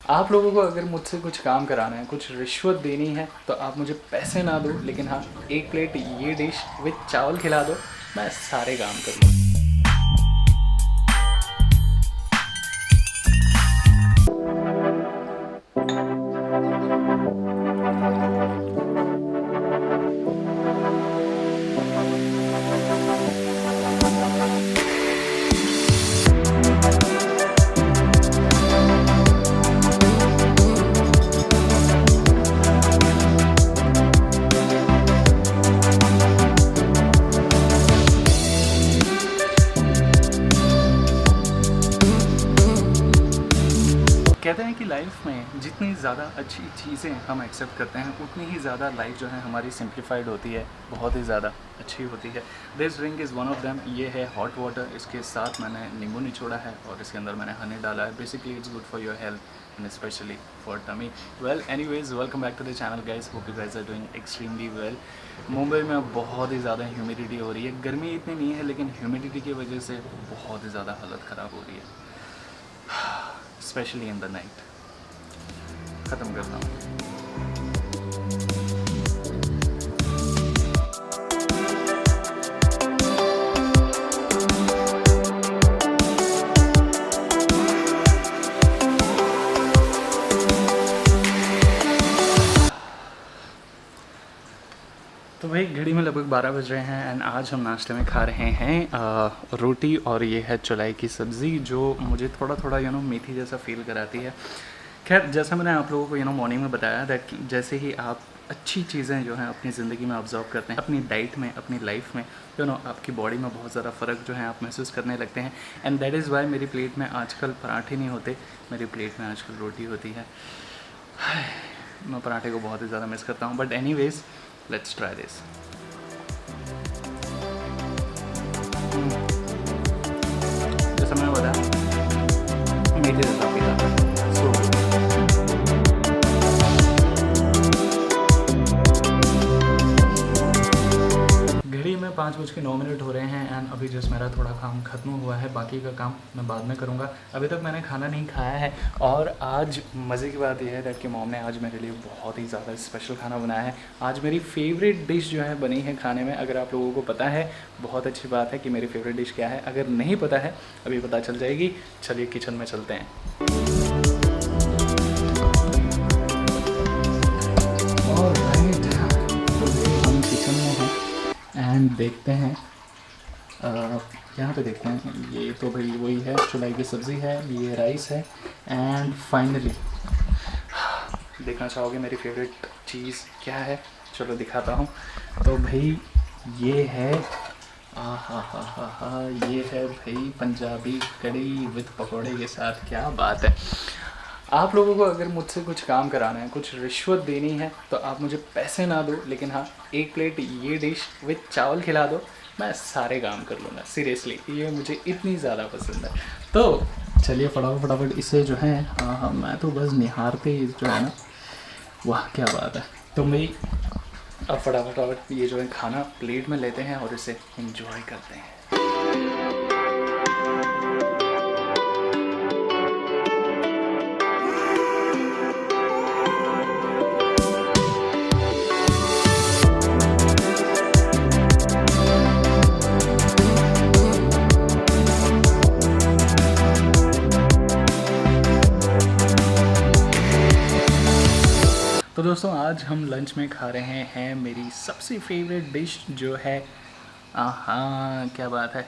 आप लोगों को अगर मुझसे कुछ काम कराना है, कुछ रिश्वत देनी है, तो आप मुझे पैसे ना दो, लेकिन हाँ, एक प्लेट ये डिश विद चावल खिला दो, मैं सारे काम कर लूँ। कहते हैं कि लाइफ में जितनी ज़्यादा अच्छी चीज़ें हम एक्सेप्ट करते हैं, उतनी ही ज़्यादा लाइफ जो है हमारी सिंप्लीफाइड होती है, बहुत ही ज़्यादा अच्छी होती है। This drink is one of them. ये है हॉट वाटर, इसके साथ मैंने नींबू निचोड़ा है और इसके अंदर मैंने हनी डाला है। Basically it's good for your health and specially for tummy. Well anyways, welcome back to the channel guys. Hope you guys are doing extremely well. Mumbai में बहुत ही ज़्यादा ह्यूमिडिटी हो रही है। गर्मी इतनी नहीं है, लेकिन ह्यूमिडिटी की वजह से बहुत ही ज़्यादा हालत ख़राब हो रही है, स्पेशली इन द नाइट। ख़त्म करता हूँ। तो भाई घड़ी में लगभग 12 बज रहे हैं एंड आज हम नाश्ते में खा रहे हैं रोटी और ये है चुलाई की सब्ज़ी, जो मुझे थोड़ा थोड़ा मेथी जैसा फील कराती है। खैर, जैसा मैंने आप लोगों को मॉर्निंग में बताया दैट जैसे ही आप अच्छी चीज़ें जो हैं अपनी ज़िंदगी में ऑब्जर्व करते हैं, अपनी डाइट में, अपनी लाइफ में, आपकी बॉडी में बहुत ज़्यादा फ़र्क जो है आप महसूस करने लगते हैं। एंड दैट इज़ वाई मेरी प्लेट में आजकल पराठे नहीं होते, मेरी प्लेट में आजकल रोटी होती है। मैं पराठे को बहुत ही ज़्यादा मिस करता हूँ, but anyways let's try this. जैसा मैंने बताया, मीठे जैसा फील आता है। सो घड़ी में 5:09 हो रहे हैं एंड अभी जस्ट मेरा थोड़ा काम ख़त्म हुआ है। बाकी का काम मैं बाद में करूँगा। अभी तक मैंने खाना नहीं खाया है और आज मज़े की बात यह है कि मॉम ने आज मेरे लिए बहुत ही ज़्यादा स्पेशल खाना बनाया है। आज मेरी फेवरेट डिश जो है बनी है खाने में। अगर आप लोगों को पता है, बहुत अच्छी बात है कि मेरी फेवरेट डिश क्या है। अगर नहीं पता है, अभी पता चल जाएगी। चलिए किचन में चलते हैं। हम किचन में हैं एंड देखते हैं, यहाँ पे देखते हैं। ये तो भाई वही है, चुलाई की सब्ज़ी है, ये राइस है एंड फाइनली देखना चाहोगे मेरी फेवरेट चीज़ क्या है? चलो दिखाता हूँ। तो भाई ये है, ये है भाई पंजाबी कढ़ी विद पकौड़े के साथ। क्या बात है! आप लोगों को अगर मुझसे कुछ काम कराना है, कुछ रिश्वत देनी है, तो आप मुझे पैसे ना दो, लेकिन हाँ, एक प्लेट ये डिश विद चावल खिला दो, मैं सारे काम कर लूँगा। सीरियसली, ये मुझे इतनी ज़्यादा पसंद है। तो चलिए फटाफट इसे जो है, हाँ, मैं तो बस निहारते ही जो है ना, वाह क्या बात है। तो भाई अब फटाफट ये जो है खाना प्लेट में लेते हैं और इसे एंजॉय करते हैं। तो दोस्तों, आज हम लंच में खा रहे हैं मेरी सबसे फेवरेट डिश, जो है, हाँ क्या बात है,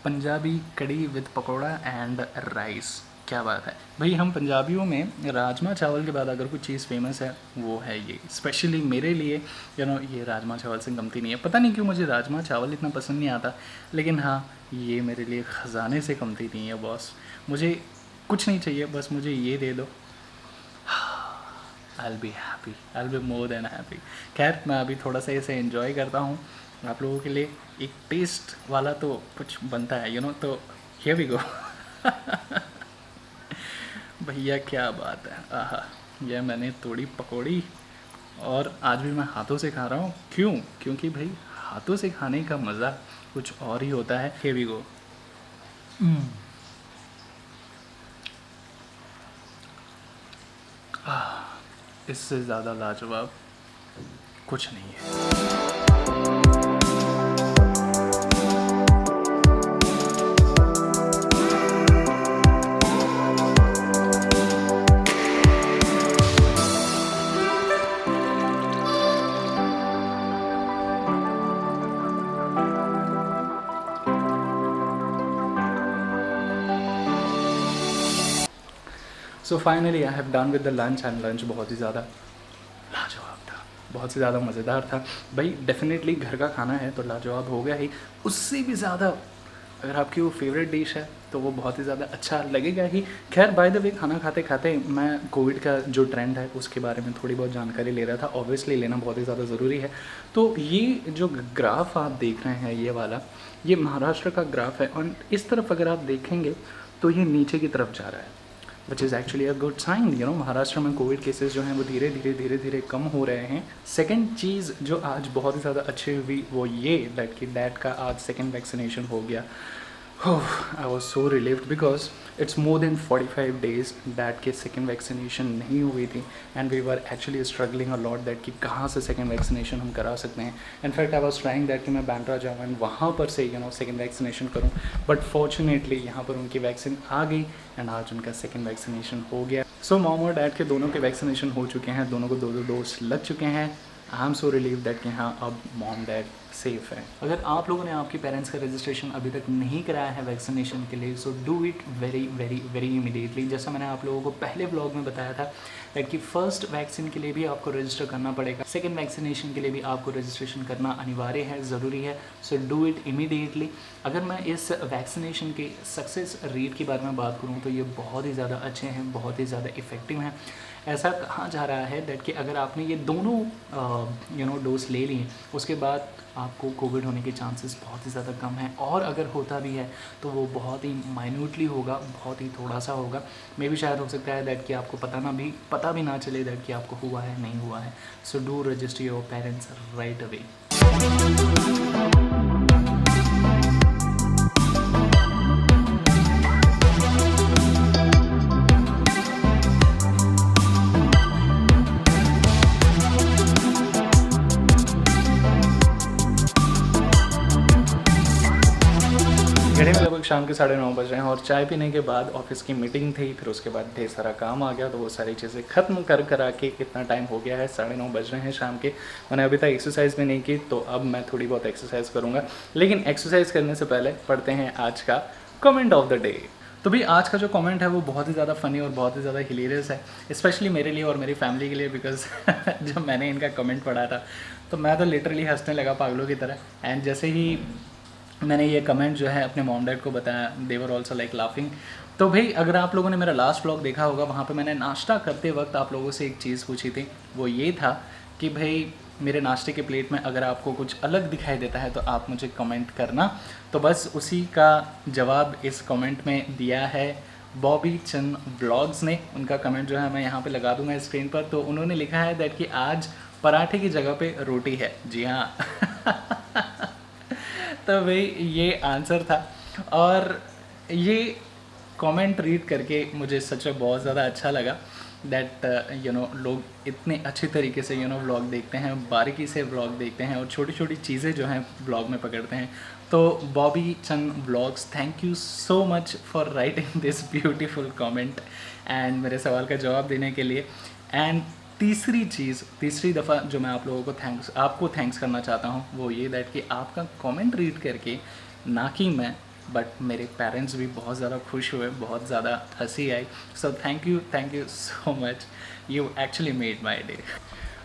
पंजाबी कढ़ी विद पकौड़ा एंड राइस। क्या बात है भाई! हम पंजाबियों में राजमा चावल के बाद अगर कोई चीज़ फेमस है, वो है ये। स्पेशली मेरे लिए ये राजमा चावल से कमती नहीं है। पता नहीं क्यों मुझे राजमा चावल इतना पसंद नहीं आता, लेकिन हाँ, ये मेरे लिए ख़जाने से कमती नहीं है बॉस। मुझे कुछ नहीं चाहिए, बस मुझे ये दे दो, I'll be happy, I'll be more than happy। खैर, मैं अभी थोड़ा सा इसे एंजॉय करता हूँ। आप लोगों के लिए एक टेस्ट वाला तो कुछ बनता है, तो हियर वी गो। भैया क्या बात है! आहा, यह मैंने तोड़ी पकौड़ी और आज भी मैं हाथों से खा रहा हूँ। क्यों? क्योंकि भाई हाथों से खाने का मज़ा कुछ और ही होता है। Here we go. इससे ज़्यादा लाजवाब कुछ नहीं है। So finally I have done with the lunch and lunch बहुत ही ज़्यादा लाजवाब था, बहुत ही ज़्यादा मज़ेदार था। भाई डेफिनेटली घर का खाना है तो लाजवाब हो गया ही, उससे भी ज़्यादा अगर आपकी वो फेवरेट डिश है तो वो बहुत ही ज़्यादा अच्छा लगेगा ही। खैर बाय द वे खाना खाते खाते मैं कोविड का जो ट्रेंड है उसके बारे में थोड़ी बहुत जानकारी ले रहा था। ऑब्वियसली लेना बहुत ही ज़्यादा ज़रूरी है। तो ये जो ग्राफ आप देख रहे हैं ये वाला, ये महाराष्ट्र का ग्राफ है और इस तरफ अगर आप देखेंगे तो ये नीचे की तरफ जा रहा है, which is actually a good sign. You know Maharashtra में कोविड केसेस जो हैं वो धीरे धीरे कम हो रहे हैं। सेकंड चीज़ जो आज बहुत ही ज़्यादा अच्छी हुई वो ये कि डैड का आज सेकंड वैक्सीनेशन हो गया। I was so relieved because it's more than 45 days dad के सेकेंड वैक्सीनेशन नहीं हुई थी and we were actually struggling a lot that कि कहाँ से सेकेंड वैक्सीनेशन हम करा सकते हैं। In fact I was trying that कि मैं बैंड्रा जाऊँ एंड वहाँ पर से सेकेंड वैक्सीनेशन करूँ, बट फॉर्चुनेटली यहाँ पर उनकी वैक्सीन आ गई एंड आज उनका सेकेंड वैक्सीनेशन हो गया। सो मॉम और डैड के दोनों के वैक्सीनेशन हो चुके हैं, दोनों को 2 डोज लग चुके हैं। I am so relive that कि हाँ अब मॉम डैड सेफ है। अगर आप लोगों ने आपके पेरेंट्स का रजिस्ट्रेशन अभी तक नहीं कराया है वैक्सीनेशन के लिए, so do it very immediately. जैसा मैंने आप लोगों को पहले व्लॉग में बताया था कि फर्स्ट वैक्सीन के लिए भी आपको रजिस्टर करना पड़ेगा, सेकेंड वैक्सीनेशन के लिए भी आपको रजिस्ट्रेशन करना अनिवार्य है, ज़रूरी है। So do it immediately. अगर मैं इस वैक्सीनेशन के सक्सेस रेट के बारे में बात करूँ तो ये बहुत ही ज़्यादा अच्छे हैं, बहुत ही ज़्यादा इफ़ेक्टिव हैं। ऐसा कहा जा रहा है दैट कि अगर आपने ये दोनों डोज ले लिए उसके बाद आपको कोविड होने के चांसेस बहुत ही ज़्यादा कम हैं, और अगर होता भी है तो वो बहुत ही माइन्यूटली होगा, बहुत ही थोड़ा सा होगा। मे भी शायद हो सकता है दैट कि आपको पता भी ना चले दैट कि आपको हुआ है नहीं हुआ है। So do register your parents right away. घड़ी में लगभग शाम के 9:30 बज रहे हैं और चाय पीने के बाद ऑफिस की मीटिंग थी, फिर उसके बाद ढेर सारा काम आ गया तो वो सारी चीज़ें ख़त्म करा के कितना टाइम हो गया है, 9:30 बज रहे हैं शाम के। मैंने अभी तक एक्सरसाइज भी नहीं की तो अब मैं थोड़ी बहुत एक्सरसाइज करूँगा, लेकिन एक्सरसाइज करने से पहले पढ़ते हैं आज का कमेंट ऑफ द डे। तो भाई आज का जो कमेंट है वो बहुत ही ज़्यादा फ़नी और बहुत ही ज़्यादा हिलेरियस है, स्पेशली मेरे लिए और मेरी फैमिली के लिए, बिकॉज जब मैंने इनका कमेंट पढ़ा था तो मैं तो लिटरली हंसने लगा पागलों की तरह। एंड जैसे ही मैंने ये कमेंट जो है अपने मॉम डैड को बताया, दे वर ऑल्सो लाइक लाफिंग। तो भाई अगर आप लोगों ने मेरा लास्ट व्लॉग देखा होगा, वहाँ पे मैंने नाश्ता करते वक्त आप लोगों से एक चीज़ पूछी थी, वो ये था कि भाई मेरे नाश्ते के प्लेट में अगर आपको कुछ अलग दिखाई देता है तो आप मुझे कमेंट करना। तो बस उसी का जवाब इस कमेंट में दिया है बॉबी चंद व्लॉग्स ने। उनका कमेंट जो है मैं यहाँ पे लगा दूंगा स्क्रीन पर। तो उन्होंने लिखा है दैट कि आज पराठे की जगह पे रोटी है। जी हाँ तो भाई ये आंसर था, और ये कमेंट रीड करके मुझे सच में बहुत ज़्यादा अच्छा लगा दैट लोग इतने अच्छी तरीके से व्लॉग देखते हैं, बारीकी से व्लॉग देखते हैं और छोटी छोटी चीज़ें जो हैं व्लॉग में पकड़ते हैं। तो Bobby Chand vlogs, thank you so much for writing this beautiful comment and मेरे सवाल का जवाब देने के लिए। एंड तीसरी दफ़ा जो मैं आप लोगों को आपको थैंक्स करना चाहता हूँ वो ये दैट कि आपका कमेंट रीड करके ना कि मैं बट मेरे पेरेंट्स भी बहुत ज़्यादा खुश हुए, बहुत ज़्यादा हंसी आई। So thank you so much, you actually made my day.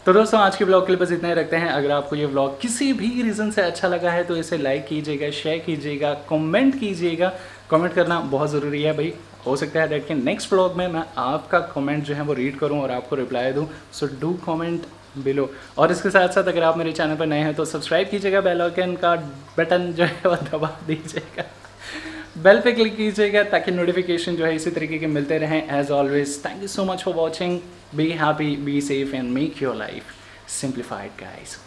तो दोस्तों आज के ब्लॉग के लिए बस इतना ही रखते हैं। अगर आपको ये ब्लॉग किसी भी रीज़न से अच्छा लगा है तो इसे लाइक कीजिएगा, शेयर कीजिएगा, कमेंट कीजिएगा। कमेंट करना बहुत ज़रूरी है भाई। हो सकता है दैट कि नेक्स्ट ब्लॉग में मैं आपका कमेंट जो है वो रीड करूं और आपको रिप्लाई दूं। So do comment below. और इसके साथ साथ अगर आप मेरे चैनल पर नए हैं तो सब्सक्राइब कीजिएगा, बेल आइकन का बटन जो है वो दबा दीजिएगा, बेल पे क्लिक कीजिएगा ताकि नोटिफिकेशन जो है इसी तरीके के मिलते रहें। As always thank you so much for watching. Be happy, be safe and make your life simplified guys.